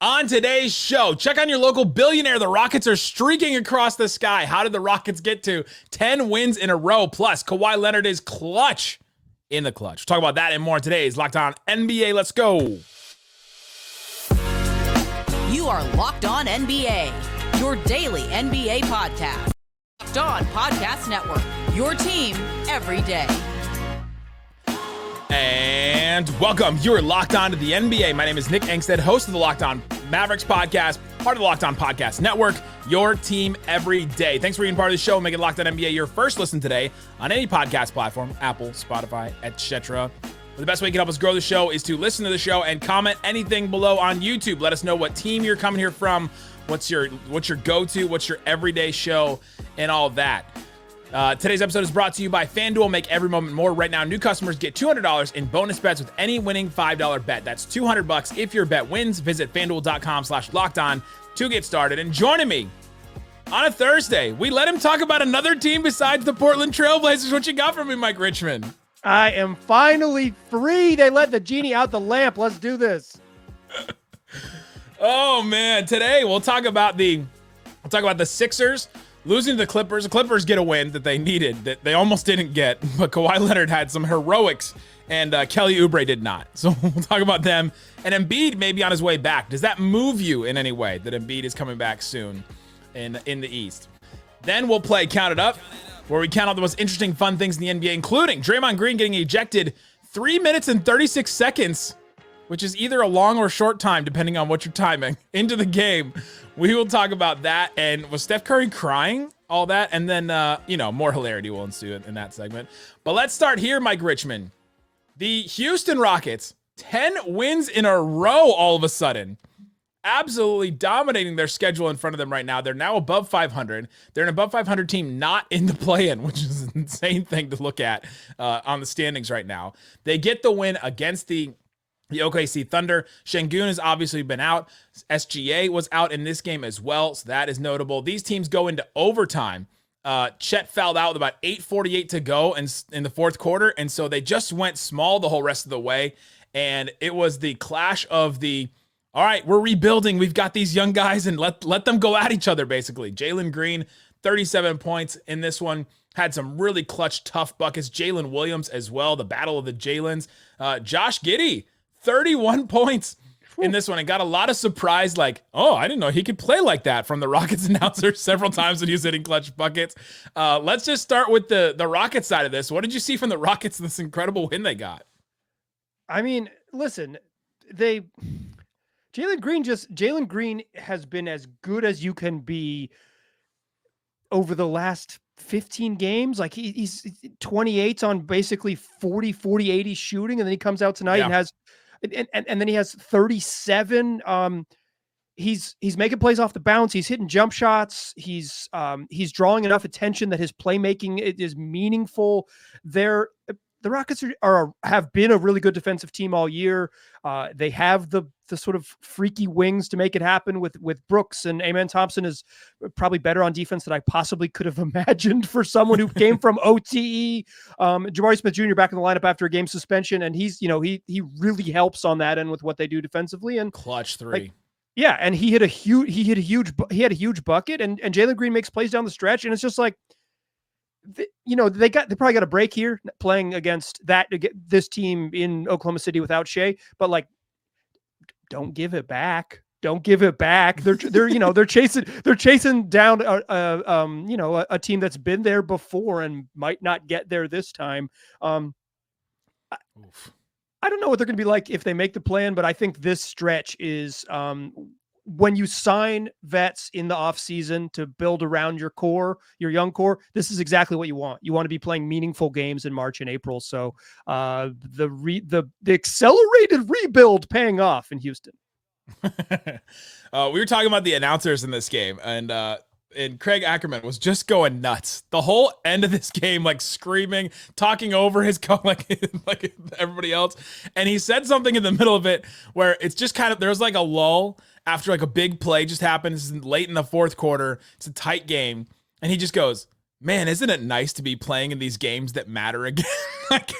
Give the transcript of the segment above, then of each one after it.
On today's show, check on your local billionaire. The Rockets are streaking across the sky. How did the Rockets get to 10 wins in a row? Plus, Kawhi Leonard is clutch in the clutch. We'll talk about that and more in today's Locked On NBA. Let's go. You are Locked On NBA, your daily NBA podcast. Locked On Podcast Network, your team every day. And welcome. You're locked on to the NBA. My name is Nick Angstadt, host of the Locked On Mavericks podcast, part of the Locked On Podcast Network, your team every day. Thanks for being part of the show. Make it Locked On NBA your first listen today on any podcast platform, Apple, Spotify, etc. The best way you can help us grow the show is to listen to the show and comment anything below on YouTube. Let us know what team you're coming here from, what's your go-to, what's your everyday show, and all that. Today's episode is brought to you by FanDuel. Make every moment more. Right now, new customers get $200 in bonus bets with any winning $5 bet. That's $200 if your bet wins. Visit FanDuel.com/lockedon to get started. And joining me on a Thursday, we let him talk about another team besides the Portland Trailblazers. What you got for me, Mike Richman? I am finally free. They let the genie out the lamp. Let's do this. Oh man, today we'll talk about the Sixers losing to the Clippers. The Clippers get a win that they needed, that they almost didn't get, but Kawhi Leonard had some heroics, and Kelly Oubre did not. So we'll talk about them. And Embiid may be on his way back. Does that move you in any way that Embiid is coming back soon in the East? Then we'll play Count It Up, where we count all the most interesting, fun things in the NBA, including Draymond Green getting ejected 3 minutes and 36 seconds, which is either a long or short time, depending on what you're timing, into the game. We will talk about that. And was Steph Curry crying? All that. And then, more hilarity will ensue in that segment. But let's start here, Mike Richman. The Houston Rockets, 10 wins in a row all of a sudden. Absolutely dominating their schedule in front of them right now. They're now above 500. They're an above 500 team not in the play-in, which is an insane thing to look at on the standings right now. They get the win against the OKC Thunder. Şengün has obviously been out. SGA was out in this game as well, so that is notable. These teams go into overtime. Chet fouled out with about 8:48 to go in the fourth quarter, and so they just went small the whole rest of the way. And it was the clash of all right, we're rebuilding. We've got these young guys, and let them go at each other, basically. Jalen Green, 37 points in this one. Had some really clutch, tough buckets. Jalen Williams as well, the battle of the Jalens. Josh Giddey, 31 points in this one, and got a lot of surprise, like, oh, I didn't know he could play like that, from the Rockets announcer several times when he was hitting clutch buckets. Let's just start with the Rockets side of this. What did you see from the Rockets, this incredible win they got? I mean, listen, Jalen Green has been as good as you can be over the last 15 games. Like he's 28 on basically 40, 80 shooting. And then he comes out tonight and has, and then he has 37. He's making plays off the bounce. He's hitting jump shots. He's drawing enough attention that his playmaking is meaningful. The Rockets have been a really good defensive team all year. They have the sort of freaky wings to make it happen with Brooks, and Amen Thompson is probably better on defense than I possibly could have imagined for someone who came from OTE. Jabari Smith Jr. back in the lineup after a game suspension, and he really helps on that end with what they do defensively. And clutch three. And he had a huge bucket, and Jalen Green makes plays down the stretch, and it's just like, they probably got a break here playing against this team in Oklahoma City without Shea, but like, don't give it back. Don't give it back. They're chasing down a team that's been there before and might not get there this time. I don't know what they're going to be like if they make the plan, but I think this stretch is when you sign vets in the offseason to build around your young core, this is exactly what you want. You want to be playing meaningful games in March and April. So the accelerated rebuild paying off in Houston. We were talking about the announcers in this game, and Craig Ackerman was just going nuts the whole end of this game, like screaming, talking over his like everybody else. And he said something in the middle of it where it's just kind of, there's like a lull after like a big play just happens late in the fourth quarter. It's a tight game. And he just goes, man, isn't it nice to be playing in these games that matter again? Like,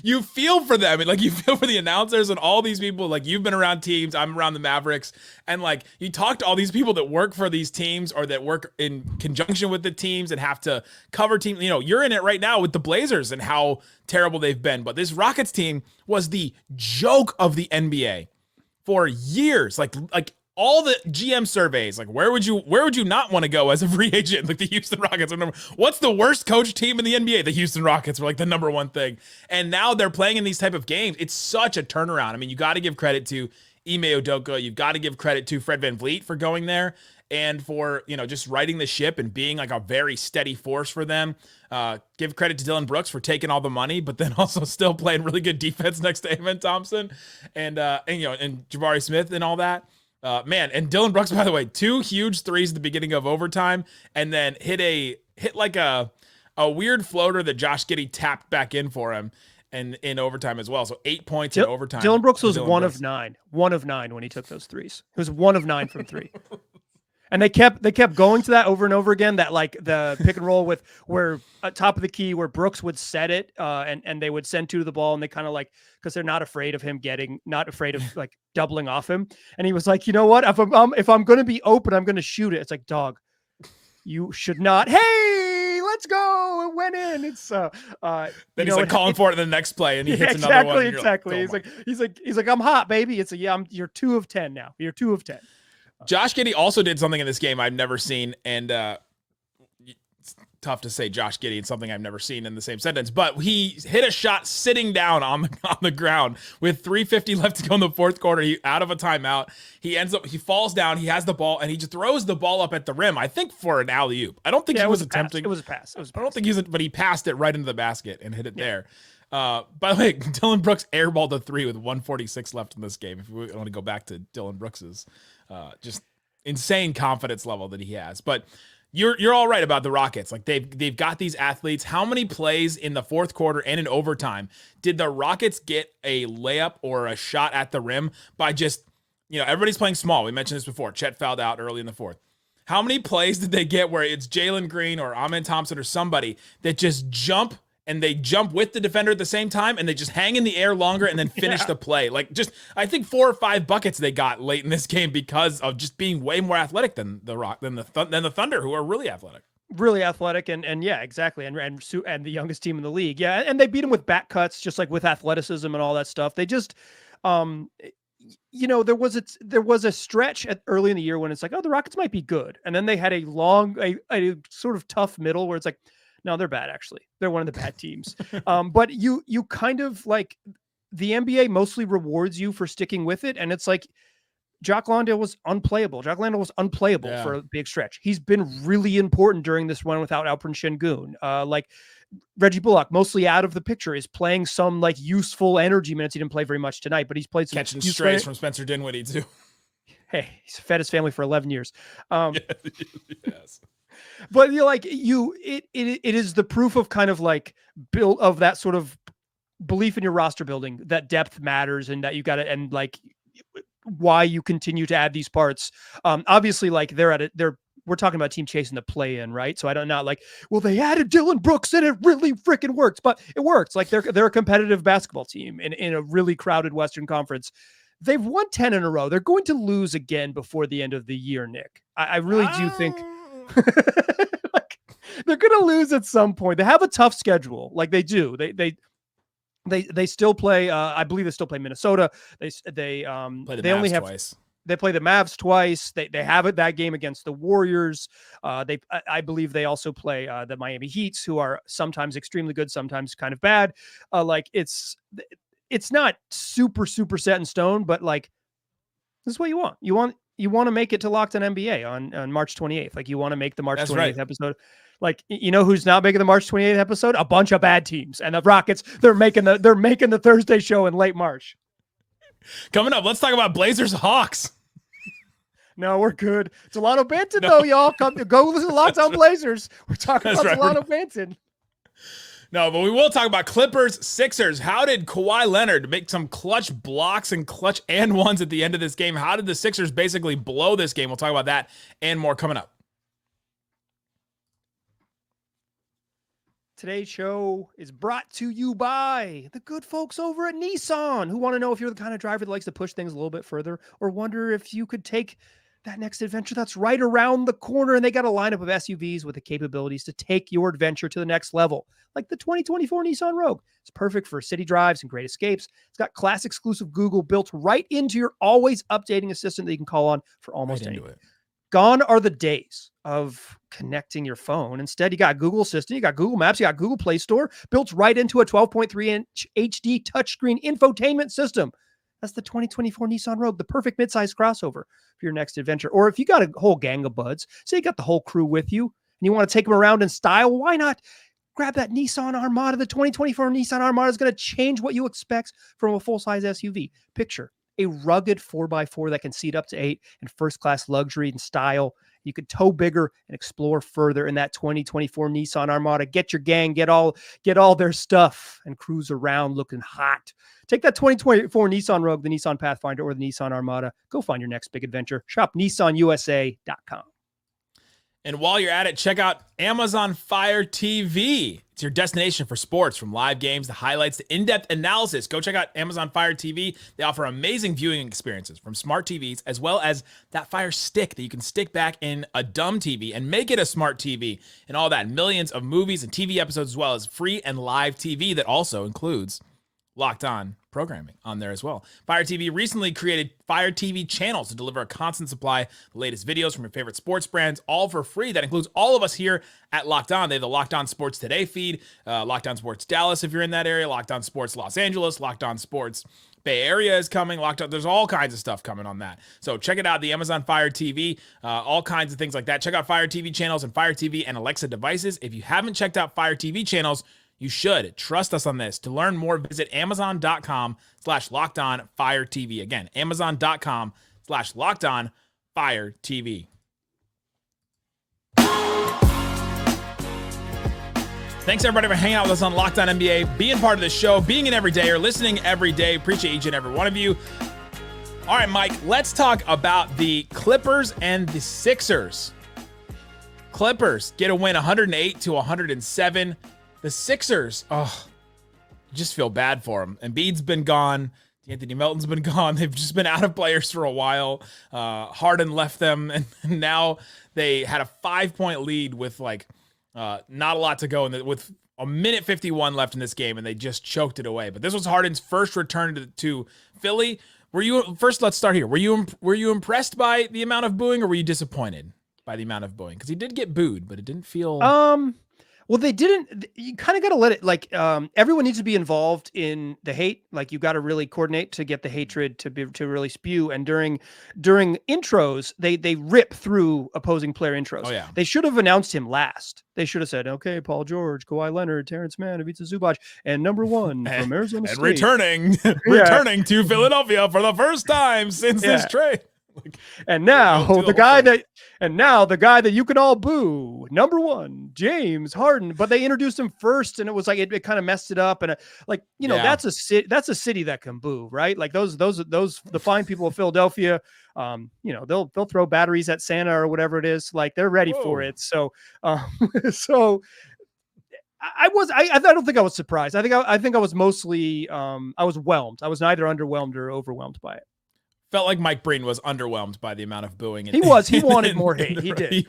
you feel for them, and like you feel for the announcers and all these people. Like, you've been around teams, I'm around the Mavericks, and like you talk to all these people that work for these teams or that work in conjunction with the teams and have to cover teams. You know, you're in it right now with the Blazers and how terrible they've been, but this Rockets team was the joke of the NBA for years. Like all the GM surveys, like where would you not want to go as a free agent? Like the Houston Rockets. What's the worst coach team in the NBA? The Houston Rockets were like the number one thing. And now they're playing in these type of games. It's such a turnaround. I mean, you got to give credit to Ime Udoka. You've got to give credit to Fred VanVleet for going there and for, you know, just riding the ship and being like a very steady force for them. Give credit to Dylan Brooks for taking all the money, but then also still playing really good defense next to Amen Thompson and Jabari Smith and all that. Man, and Dylan Brooks, by the way, 2 huge threes at the beginning of overtime, and then hit like a weird floater that Josh Giddey tapped back in for him, and in overtime as well. So 8 points in overtime. Dylan Brooks was one of 9 when he took those threes. He was 1 of 9 from 3. And they kept going to that over and over again. That like the pick and roll with where at top of the key where Brooks would set it, and they would send 2 to the ball, and they kind of like because they're not afraid of him not afraid of like doubling off him. And he was like, you know what? If I'm going to be open, I'm going to shoot it. It's like, dog, you should not. Hey, let's go! It went in. It's then he's like calling for it in the next play, and he hits another one. Exactly. Like, he's like, I'm hot, baby. It's you're 2 of 10 now. You're 2 of 10. Josh Giddey also did something in this game I've never seen, and it's tough to say Josh Giddey and something I've never seen in the same sentence, but he hit a shot sitting down on the ground with 3:50 left to go in the fourth quarter. He out of a timeout. He falls down. He has the ball, and he just throws the ball up at the rim. I think for an alley-oop. I don't think he was attempting. It was a pass. I don't think but he passed it right into the basket and hit it there. By the way, Dylan Brooks airballed a 3 with 1:46 left in this game. If we want to go back to Dylan Brooks's just insane confidence level that he has, but you're all right about the Rockets. Like they've got these athletes. How many plays in the fourth quarter and in overtime did the Rockets get a layup or a shot at the rim by just, you know, everybody's playing small. We mentioned this before. Chet fouled out early in the fourth. How many plays did they get where it's Jalen Green or Amen Thompson or somebody that just jump and they jump with the defender at the same time and they just hang in the air longer and then finish the play? Like just, I think 4 or 5 buckets they got late in this game because of just being way more athletic than the Thunder, who are really athletic. Really athletic and yeah, exactly. And the youngest team in the league. Yeah. And they beat them with back cuts, just like with athleticism and all that stuff. They just, you know, there was a stretch early in the year when it's like, oh, the Rockets might be good. And then they had a sort of tough middle where it's like, no, they're bad. Actually, they're one of the bad teams. But you kind of like the NBA mostly rewards you for sticking with it. And it's like, Jock Landale was unplayable. For a big stretch. He's been really important during this run without Alperen Şengün. Like Reggie Bullock, mostly out of the picture, is playing some like useful energy minutes. He didn't play very much tonight, but he's played some catching strays from Spencer Dinwiddie too. Hey, he's fed his family for 11 years. Yes. But you're like it is the proof of kind of like build of that sort of belief in your roster building that depth matters and that you got to, and like why you continue to add these parts. Obviously, like we're talking about a team chasing the play in, right? So I don't not like, well, they added Dylan Brooks and it really freaking works, but it works. Like they're a competitive basketball team in a really crowded Western Conference. They've won 10 in a row. They're going to lose again before the end of the year, Nick. I really do think like, they're going to lose at some point. They have a tough schedule. Like they do. They still play. I believe they still play Minnesota. They play the they Mavs only have twice. They play the Mavs twice. They have that game against the Warriors. I believe they also play the Miami Heats, who are sometimes extremely good, sometimes kind of bad. Like it's not super set in stone, but like this is what you want. You want to make it to Locked On NBA on March 28th. Like you want to make the March 28th episode. Like, you know who's not making the March 28th episode? A bunch of bad teams. And the Rockets, they're making the Thursday show in late March. Coming up, let's talk about Blazers Hawks. No, we're good. Delano Banton, though, y'all. Go listen to Locked On Blazers. We're talking about Delano Banton. No, but we will talk about Clippers, Sixers. How did Kawhi Leonard make some clutch blocks and clutch and ones at the end of this game? How did the Sixers basically blow this game? We'll talk about that and more coming up. Today's show is brought to you by the good folks over at Nissan, who want to know if you're the kind of driver that likes to push things a little bit further, or wonder if you could take that next adventure that's right around the corner. And they got a lineup of SUVs with the capabilities to take your adventure to the next level, like the 2024 Nissan Rogue. It's perfect for city drives and great escapes. It's got class exclusive Google built right into your always updating assistant that you can call on for almost anything. Gone are the days of connecting your phone. Instead, you got Google Assistant, you got Google Maps, you got Google Play Store built right into a 12.3-inch HD touchscreen infotainment system. That's the 2024 Nissan Rogue, the perfect midsize crossover for your next adventure. Or if you got a whole gang of buds, say you got the whole crew with you, and you want to take them around in style, why not grab that Nissan Armada? The 2024 Nissan Armada is going to change what you expect from a full-size SUV. Picture a rugged 4x4 that can seat up to 8 in first-class luxury and style. You could tow bigger and explore further in that 2024 Nissan Armada. Get your gang, get all their stuff, and cruise around looking hot. Take that 2024 Nissan Rogue, the Nissan Pathfinder, or the Nissan Armada. Go find your next big adventure. Shop NissanUSA.com. And while you're at it, check out Amazon Fire TV. It's your destination for sports, from live games to highlights to in-depth analysis. Go check out Amazon Fire TV. They offer amazing viewing experiences from smart TVs, as well as that Fire Stick that you can stick back in a dumb TV and make it a smart TV, and all that. Millions of movies and TV episodes, as well as free and live TV that also includes Locked On programming on there as well. Fire TV recently created Fire TV channels to deliver a constant supply of the latest videos from your favorite sports brands, all for free. That includes all of us here at Locked On. They have the Locked On Sports Today feed, Locked On Sports Dallas if you're in that area, Locked On Sports Los Angeles, Locked On Sports Bay Area is coming, Locked On. There's all kinds of stuff coming on that. So check it out, the Amazon Fire TV, all kinds of things like that. Check out Fire TV channels and Fire TV and Alexa devices. If you haven't checked out Fire TV channels, you should. Trust us on this. To learn more, visit Amazon.com/LockedOnFireTV. Again, Amazon.com/LockedOnFireTV. Thanks everybody for hanging out with us on Locked On NBA, being part of the show, being an everyday or listening every day. Appreciate each and every one of you. All right, Mike, let's talk about the Clippers and the Sixers. Clippers get a win 108-107. The Sixers, just feel bad for them. Embiid's been gone. Anthony Melton's been gone. They've just been out of players for a while. Harden left them, and now they had a 5-point lead with not a lot to go, and with a minute 51 left in this game, and they just choked it away. But this was Harden's first return to Philly. Let's start here. Were you impressed by the amount of booing, or were you disappointed by the amount of booing? Because he did get booed, but it didn't feel. Well, they didn't. You kind of got to let it, everyone needs to be involved in the hate. Like, you got to really coordinate to get the hatred to really spew. And during intros, they rip through opposing player intros. Oh, yeah. They should have announced him last. They should have said, okay, Paul George, Kawhi Leonard, Terrence Mann, Ivica Zubac, and number one from Arizona State. And returning to Philadelphia for the first time since this trade. And now the guy that you can all boo, number one, James Harden. But they introduced him first, and it was like it kind of messed it up. And that's a city that can boo, right? Like those the fine people of Philadelphia, they'll throw batteries at Santa or whatever it is. Like, they're ready for it. So I don't think I was surprised. I think I was mostly I was whelmed. I was neither underwhelmed or overwhelmed by it. Felt like Mike Breen was underwhelmed by the amount of booing. He wanted more hate. He did. He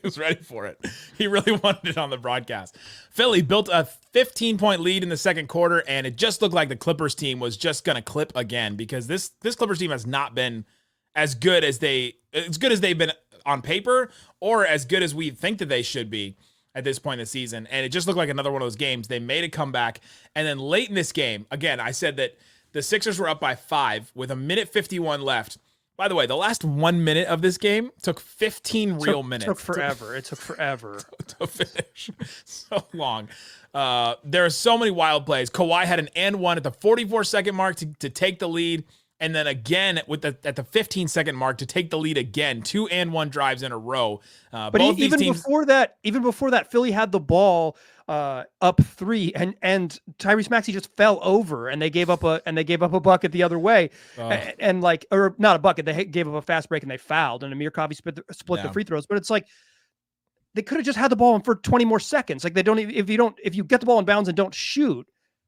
was ready for it. He really wanted it on the broadcast. Philly built a 15-point lead in the second quarter, and it just looked like the Clippers team was just going to clip again, because this Clippers team has not been as good as they've been on paper, or as good as we think that they should be at this point in the season. And it just looked like another one of those games. They made a comeback, and then late in this game, again, I said that the Sixers were up by 5 with a minute 51 left. By the way, the last 1 minute of this game took 15 real minutes. It took forever. It took forever to finish. So long. There are so many wild plays. Kawhi had an and one at the 44-second mark to take the lead, and then again at the 15-second mark to take the lead again. 2 and 1 drives in a row. But before that, Philly had the ball up 3, and Tyrese Maxey just fell over, and they gave up a bucket the other way, or not a bucket. They gave up a fast break and they fouled, and Amir Coffey split the free throws. But it's like, they could have just had the ball for 20 more seconds. Like if you get the ball in bounds and don't shoot,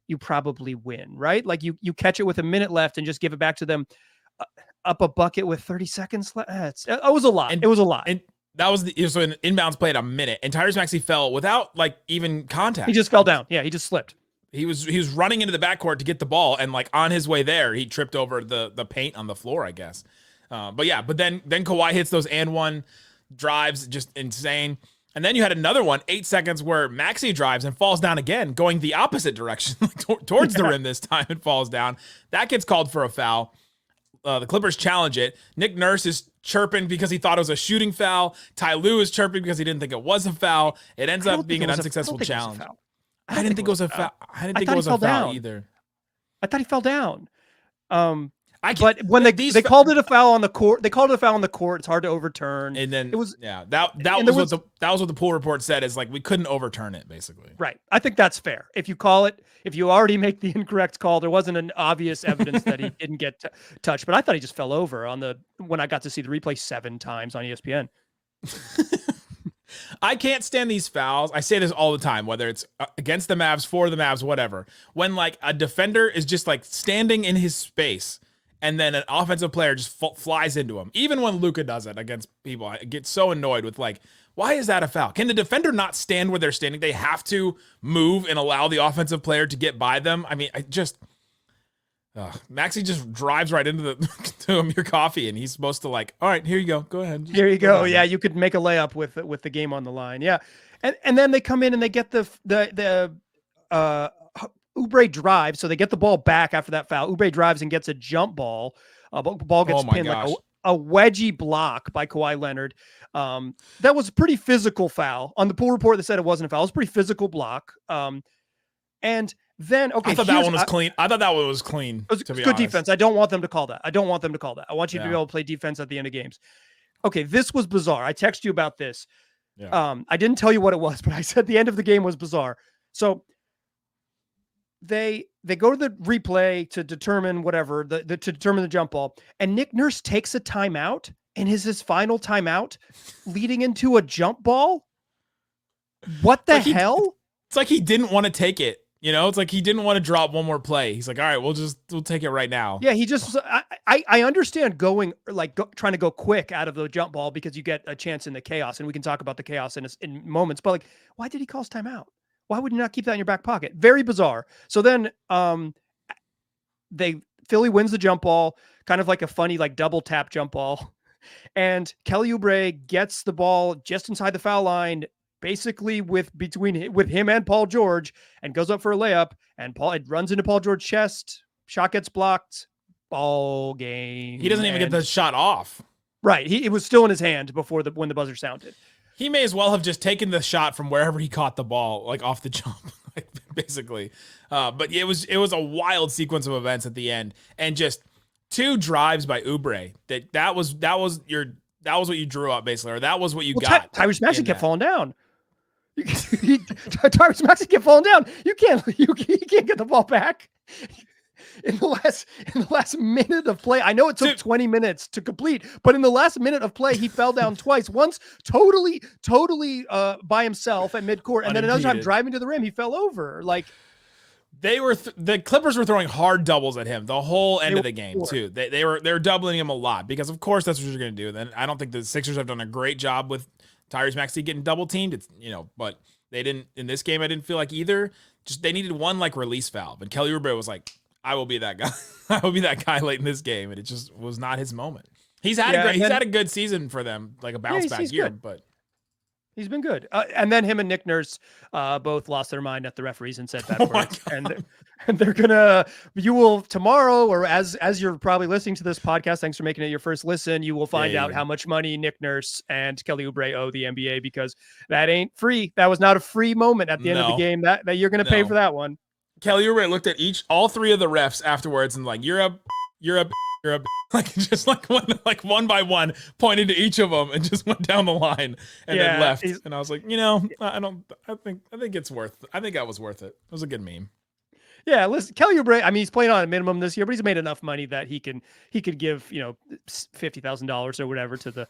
you probably win, right? Like you catch it with a minute left and just give it back to them up a bucket with 30 seconds left. It was a lot. It was a lot. And that was so an inbounds play at a minute, and Tyrese Maxey fell without like even contact. He just fell down. Yeah, he just slipped. He was running into the backcourt to get the ball, and like on his way there, he tripped over the paint on the floor, I guess. But then Kawhi hits those and one drives, just insane. And then you had another one, 8 seconds, where Maxey drives and falls down again, going the opposite direction, towards the rim this time, and falls down. That gets called for a foul. The Clippers challenge it. Nick Nurse is chirping because he thought it was a shooting foul. Ty Lue is chirping because he didn't think it was a foul. It ends up being an unsuccessful challenge. I didn't think it was a foul. I didn't think it was a foul either. I thought he fell down. But when they called it a foul on the court, It's hard to overturn. And then that was what the pool report said, is like we couldn't overturn it, basically. Right. I think that's fair. If you call it, if you already make the incorrect call, there wasn't an obvious evidence that he didn't get touched. But I thought he just fell over when I got to see the replay 7 times on ESPN. I can't stand these fouls. I say this all the time, whether it's against the Mavs, for the Mavs, whatever. When like a defender is just like standing in his space, and then an offensive player just flies into him. Even when Luka does it against people, I get so annoyed with like, why is that a foul? Can the defender not stand where they're standing? They have to move and allow the offensive player to get by them. I mean, Maxey just drives right into to Amir Coffey, and he's supposed to like, all right, here you go. Go ahead. Here you go. Yeah, you could make a layup with the game on the line. Yeah. And then they come in and they get the Oubre drives, so they get the ball back after that foul. Oubre drives and gets a jump ball. Ball gets pinned like a wedgie block by Kawhi Leonard. That was a pretty physical foul. On the pool report, they said it wasn't a foul. It was a pretty physical block. And then, okay, I thought that one was clean. I thought that one was clean. It was good defense. I don't want them to call that. I want you to be able to play defense at the end of games. Okay, this was bizarre. I texted you about this. Yeah. I didn't tell you what it was, but I said the end of the game was bizarre. So they go to the replay to determine whatever, to determine the jump ball, and Nick Nurse takes a timeout, and his final timeout leading into a jump ball. What the hell? It's like he didn't want to take it. You know, it's like he didn't want to drop one more play. He's like, all right, we'll take it right now. Yeah, he just, I understand trying to go quick out of the jump ball because you get a chance in the chaos, and we can talk about the chaos in moments, but like, why did he call his timeout? Why would you not keep that in your back pocket? Very bizarre. So then Philly wins the jump ball, kind of like a funny, like double tap jump ball. And Kelly Oubre gets the ball just inside the foul line, basically with him and Paul George, and goes up for a layup, and it runs into Paul George's chest. Shot gets blocked. Ball game. He doesn't even get the shot off. Right. It was still in his hand when the buzzer sounded. He may as well have just taken the shot from wherever he caught the ball, like off the jump, like, basically. But it was a wild sequence of events at the end, and just 2 drives by Oubre. That was what you drew up, basically, or that was what you got. Tyrese Maxey kept falling down. Tyrese Maxey kept falling down. You can't get the ball back. In the last minute of play, I know it took 20 minutes to complete, but in the last minute of play, he fell down twice. Once totally by himself at midcourt, and then another time driving to the rim, he fell over. Like the Clippers were throwing hard doubles at him the whole end of the game too. They were doubling him a lot because of course that's what you're going to do. Then I don't think the Sixers have done a great job with Tyrese Maxey getting double teamed. It's but they didn't in this game. I didn't feel like either. Just they needed one like release valve, and Kelly Oubre was like, I will be that guy. I will be that guy late in this game, and it just was not his moment. He's had a good season for them, like a bounce back year, but he's been good. And then him and Nick Nurse both lost their mind at the referees and said bad words. And they're you will tomorrow, or as you're probably listening to this podcast, thanks for making it your first listen, you will find out how much money Nick Nurse and Kelly Oubre owe the NBA, because that ain't free. That was not a free moment at the end of the game. That you're going to pay for that one. Kelly Oubre looked at all 3 of the refs afterwards and like, you're up, like just like one by one, pointed to each of them and just went down the line and then left. And I was like, I think it's worth. I think that was worth it. It was a good meme. Yeah, listen, Kelly Oubre, I mean, he's playing on a minimum this year, but he's made enough money that he could give $50,000 or whatever to the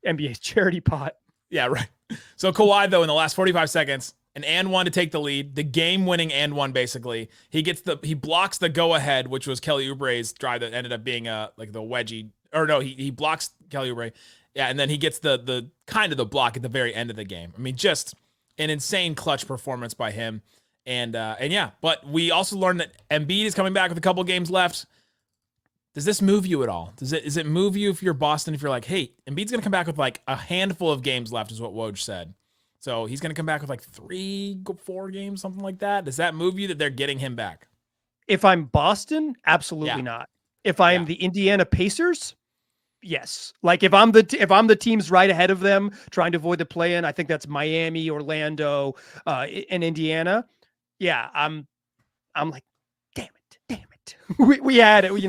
NBA's charity pot. Yeah, right. So Kawhi, though, in the last 45 seconds, an and one to take the lead, the game-winning and one, basically. He blocks the go-ahead, which was Kelly Oubre's drive that ended up being like the wedgie. Or no, he blocks Kelly Oubre. Yeah, and then he gets the kind of the block at the very end of the game. I mean, just an insane clutch performance by him. And yeah, but we also learned that Embiid is coming back with a couple games left. Does this move you at all? Does it move you if you're Boston, if you're like, hey, Embiid's going to come back with like a handful of games left is what Woj said. So he's going to come back with like 3-4 games, something like that. Does that move you that they're getting him back? If I'm Boston, absolutely not. If I am the Indiana Pacers, yes. Like if I'm the teams right ahead of them trying to avoid the play-in, I think that's Miami, Orlando, and Indiana. Yeah, I'm like, damn it. we had it, we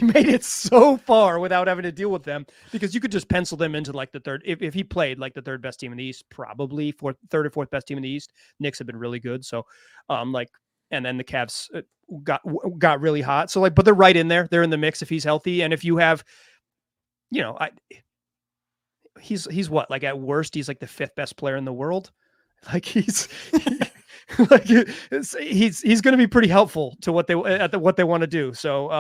made it so far without having to deal with them, because you could just pencil them into like the third. If he played like the third best team in the East, probably third or fourth best team in the East. Knicks have been really good. So and then the Cavs got really hot. So but they're right in there. They're in the mix if he's healthy. And if you have, he's what, like at worst, he's like the fifth best player in the world. Like he's he's going to be pretty helpful to what they want to do. So,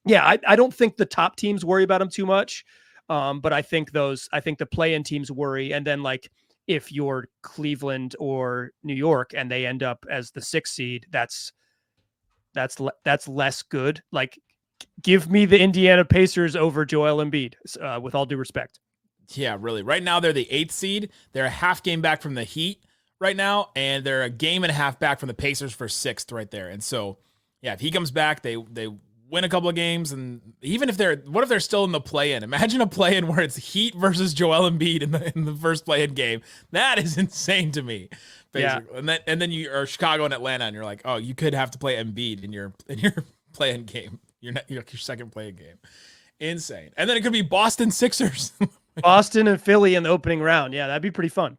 I don't think the top teams worry about him too much. But I think the play-in teams worry. And then like, if you're Cleveland or New York and they end up as the 6th seed, that's less good. Like, give me the Indiana Pacers over Joel Embiid, with all due respect. Yeah, really. Right now, they're the 8th seed. They're a half game back from the Heat right now, and they're a game and a half back from the Pacers for 6th right there. And so, yeah, if he comes back, they win a couple of games, and even if what if they're still in the play-in? Imagine a play-in where it's Heat versus Joel Embiid in the first play-in game. That is insane to me. Basically. Yeah. And then you are Chicago and Atlanta, and you're like, oh, you could have to play Embiid in your play-in game. Your second play-in game. Insane. And then it could be Boston Sixers. Boston and Philly in the opening round. Yeah, that'd be pretty fun.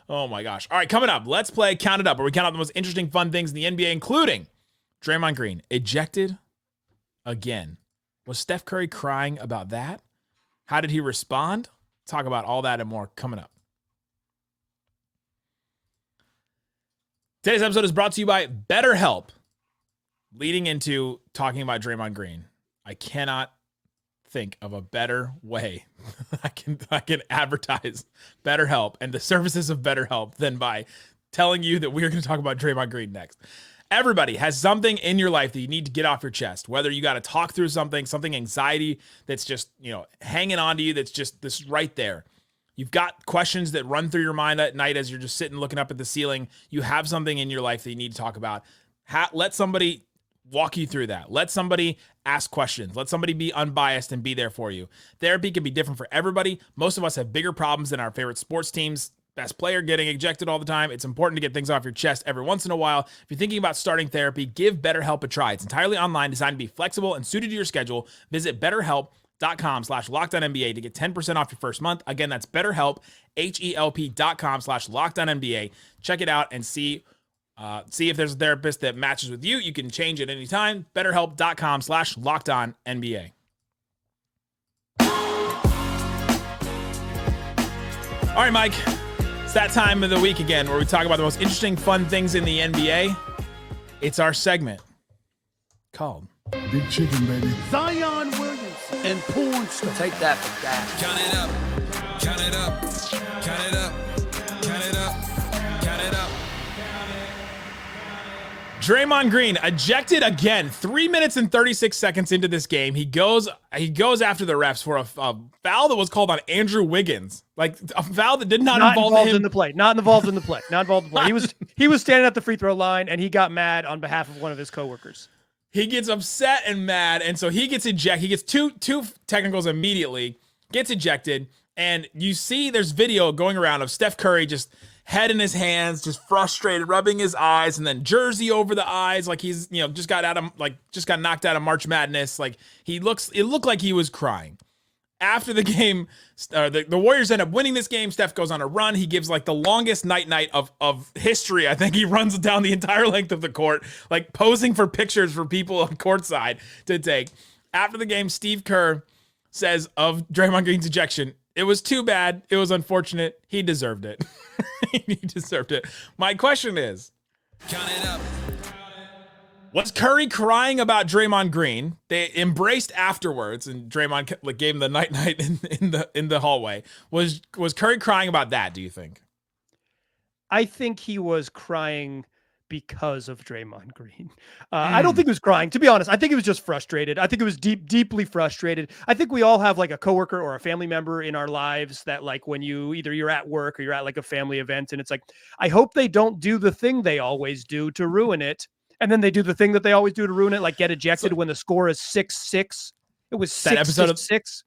Oh my gosh. All right, coming up, let's play Count It Up, where we count out the most interesting, fun things in the NBA, including Draymond Green ejected again. Was Steph Curry crying about that? How did he respond? Talk about all that and more coming up. Today's episode is brought to you by BetterHelp. Leading into talking about Draymond Green, I cannot think of a better way I can advertise BetterHelp and the services of BetterHelp than by telling you that we're going to talk about Draymond Green next. Everybody has something in your life that you need to get off your chest, whether you got to talk through something anxiety that's just, hanging on to you, that's just this right there. You've got questions that run through your mind at night as you're just sitting looking up at the ceiling. You have something in your life that you need to talk about. Let somebody walk you through that. Let somebody ask questions. Let somebody be unbiased and be there for you. Therapy can be different for everybody. Most of us have bigger problems than our favorite sports teams. Best player getting ejected all the time. It's important to get things off your chest every once in a while. If you're thinking about starting therapy, give BetterHelp a try. It's entirely online, designed to be flexible and suited to your schedule. Visit BetterHelp.com/LockedOnNBA to get 10% off your first month. Again, that's BetterHelp, HELP.com/LockedOnNBA. Check it out and see if there's a therapist that matches with you. You can change at any time. BetterHelp.com/LockedOnNBA. All right, Mike. It's that time of the week again where we talk about the most interesting, fun things in the NBA. It's our segment called Big Chicken, baby. Zion Williamson and porn star. Take that for that. Count it up. Count it up. Count it up. Count it up. Count it up. Draymond Green ejected again. 3 minutes and 36 seconds into this game, he goes after the refs for a foul that was called on Andrew Wiggins, like a foul that did not involve him. Not involved in the play. He was standing at the free throw line and he got mad on behalf of one of his coworkers. He gets upset and mad, and so he gets ejected. He gets two technicals immediately, gets ejected, and you see there's video going around of Steph Curry just head in his hands, just frustrated, rubbing his eyes, and then jersey over the eyes, like he's just got knocked out of March Madness. Like it looked like he was crying. After the game, the Warriors end up winning this game. Steph goes on a run. He gives like the longest night of history. I think he runs down the entire length of the court, like posing for pictures for people on courtside to take. After the game, Steve Kerr says of Draymond Green's ejection, It was too bad. It was unfortunate. He deserved it. He deserved it. My question is, Count it up. was Curry crying about Draymond Green? They embraced afterwards, and Draymond gave him the night in the hallway. Was Curry crying about that, do you think? I think he was crying because of Draymond Green. I don't think he was crying, to be honest. I think he was just frustrated. I think it was deeply frustrated. I think we all have like a coworker or a family member in our lives that, like, when you're at work or you're at like a family event, and it's like, I hope they don't do the thing they always do to ruin it. And then they do the thing that they always do to ruin it, like get ejected when the score is 6-6. It was 6-6.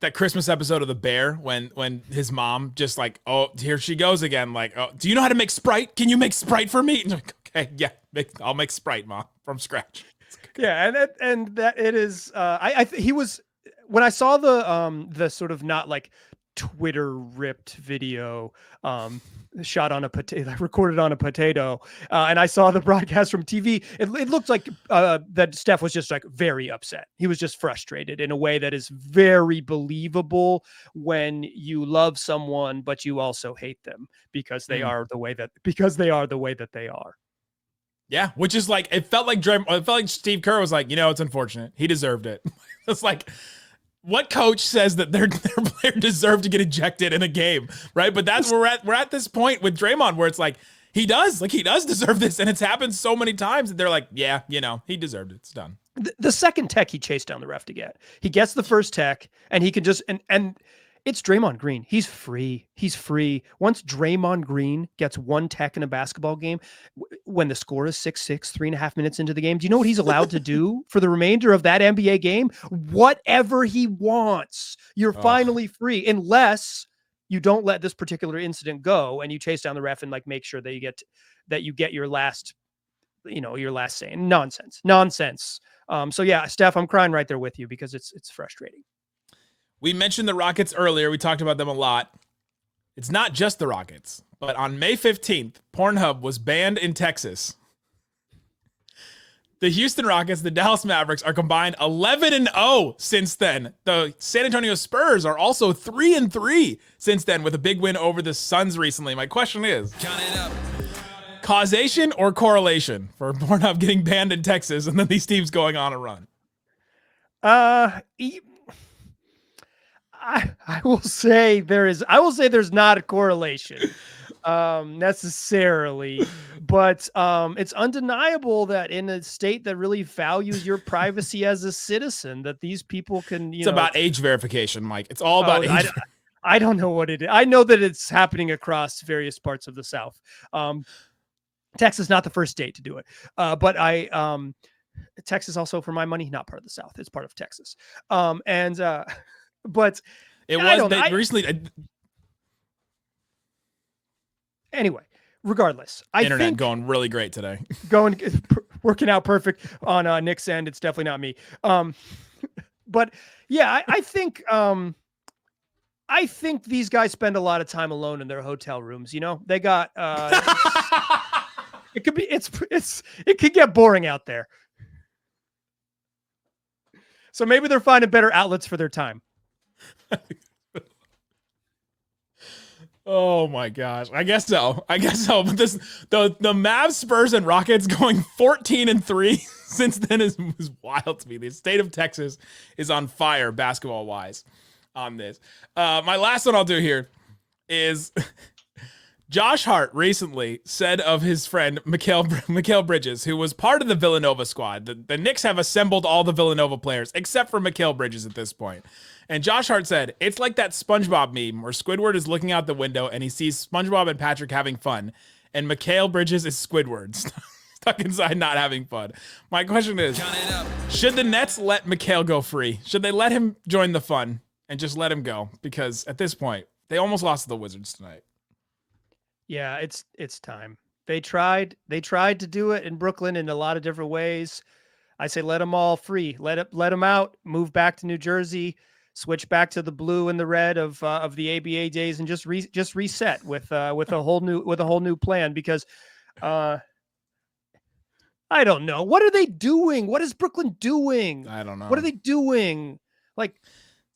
That Christmas episode of The Bear when his mom just like, oh, here she goes again. Like, oh, do you know how to make Sprite? Can you make Sprite for me? And like, okay, yeah, I'll make Sprite, Mom, from scratch. Yeah, and that it is. He was, when I saw the sort of not like Twitter ripped video shot on a potato, recorded on a potato, and I saw the broadcast from TV. It looked like that Steph was just like very upset. He was just frustrated in a way that is very believable when you love someone but you also hate them because they are the way that they are. Yeah, which is like, it felt like Steve Kerr was like, it's unfortunate. He deserved it. It's like, what coach says that their player deserved to get ejected in a game, right? But that's where we're at this point with Draymond, where it's like he does deserve this, and it's happened so many times that they're like, yeah, he deserved it. It's done. The second tech he chased down the ref to get, he gets the first tech, and he can just and it's Draymond Green. He's free. Once Draymond Green gets one tech in a basketball game, when the score is 6-6, 3.5 minutes into the game, do you know what he's allowed to do for the remainder of that NBA game? Whatever he wants. You're finally free, unless you don't let this particular incident go and you chase down the ref and like make sure that you get your last, your last say. Nonsense. So yeah, Steph, I'm crying right there with you because it's frustrating. We mentioned the Rockets earlier. We talked about them a lot. It's not just the Rockets, but on May 15th, Pornhub was banned in Texas. The Houston Rockets, the Dallas Mavericks are combined 11-0 since then. The San Antonio Spurs are also 3-3 since then, with a big win over the Suns recently. My question is, Count it up. causation or correlation for Pornhub getting banned in Texas and then these teams going on a run? I will say there's not a correlation necessarily, but it's undeniable that in a state that really values your privacy as a citizen, that these people can, It's about age verification, Mike. It's all about age. I don't know what it is. I know that it's happening across various parts of the South. Texas not the first state to do it, but Texas also, for my money, not part of the South. It's part of Texas. But it was recently. Anyway, regardless, I Internet think going really great today. Working out perfect on Nick's end. It's definitely not me. But yeah, I think these guys spend a lot of time alone in their hotel rooms. They got it could get boring out there. So maybe they're finding better outlets for their time. Oh my gosh. I guess so. But the Mavs, Spurs, and Rockets going 14-3 since then is wild to me. The state of Texas is on fire basketball wise on this. My last one I'll do here is Josh Hart recently said of his friend Mikal Bridges, who was part of the Villanova squad. The Knicks have assembled all the Villanova players except for Mikal Bridges at this point. And Josh Hart said, it's like that SpongeBob meme where Squidward is looking out the window and he sees SpongeBob and Patrick having fun, and Mikal Bridges is Squidward stuck inside not having fun. My question is, should the Nets let Mikal go free? Should they let him join the fun and just let him go? Because at this point, they almost lost to the Wizards tonight. Yeah, it's time. They tried to do it in Brooklyn in a lot of different ways. I say let them all free. Let them out. Move back to New Jersey. Switch back to the blue and the red of the ABA days, and just reset with a whole new plan. Because I don't know, what are they doing? What is Brooklyn doing? I don't know. What are they doing? Like,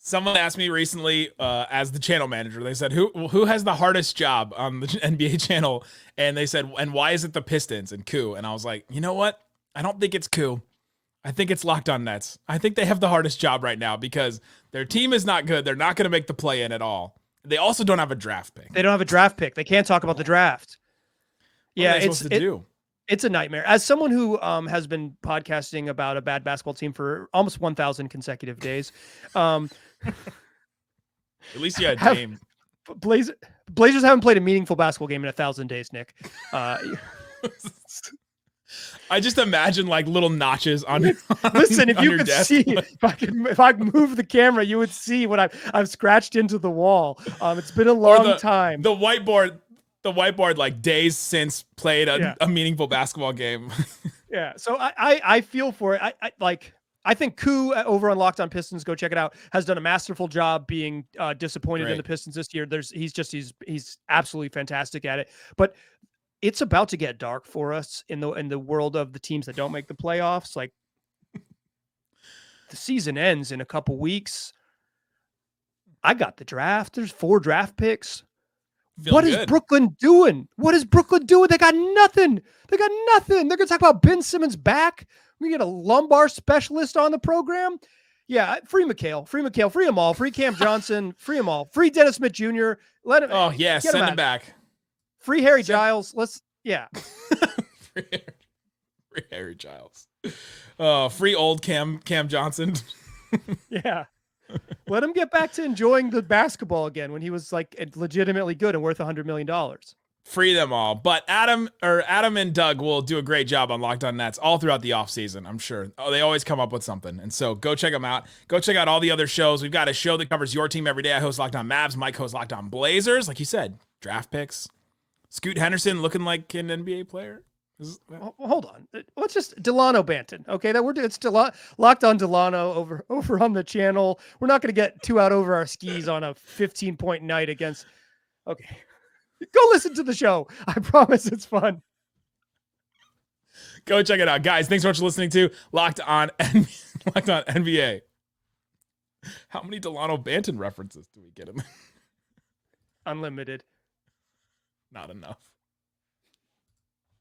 Someone asked me recently, as the channel manager, they said, who has the hardest job on the NBA channel? And they said, and why is it the Pistons and Koo? And I was like, you know what? I don't think it's Koo. I think it's Locked On Nets. I think they have the hardest job right now because their team is not good. They're not going to make the play-in at all. They also don't have a draft pick. They don't have a draft pick. They can't talk about the draft. What are they supposed to do? It's a nightmare. As someone who has been podcasting about a bad basketball team for almost 1,000 consecutive days, At least you had Dame. Blazers haven't played a meaningful basketball game in 1,000 days, Nick. I just imagine like little notches on your Listen, if on you your could desk. see, if I move the camera, you would see what I've scratched into the wall. It's been a long time. The whiteboard, like days since played a meaningful basketball game. Yeah. So I feel for it. I think Koo over on Locked On Pistons, go check it out, has done a masterful job being disappointed in the Pistons this year. He's absolutely fantastic at it. But it's about to get dark for us in the world of the teams that don't make the playoffs. Like, the season ends in a couple weeks. I got the draft. There's 4 draft picks. What is Brooklyn doing? What is Brooklyn doing? They got nothing. They're going to talk about Ben Simmons back. We get a lumbar specialist on the program. Yeah, free McHale, free them all. Free Cam Johnson, free them all. Free Dennis Smith Jr. Let him. Oh yeah, send him back. Free Harry Giles. Free Harry Giles. Free old Cam Johnson. Yeah. Let him get back to enjoying the basketball again when he was like legitimately good and worth $100 million. Free them all. But Adam and Doug will do a great job on Locked On Nets all throughout the offseason, I'm sure. They always come up with something. And so go check them out. Go check out all the other shows. We've got a show that covers your team every day. I host Locked On Mavs. Mike hosts Locked On Blazers. Like you said, draft picks. Scoot Henderson looking like an NBA player. Well, hold on. Let's just Delano Banton. Okay, it's Locked On Delano over on the channel. We're not going to get too out over our skis on a 15-point night against. Okay, go listen to the show. I promise it's fun. Go check it out, guys. Thanks so much for listening to Locked On NBA. How many Delano Banton references do we get in? Unlimited. Not enough.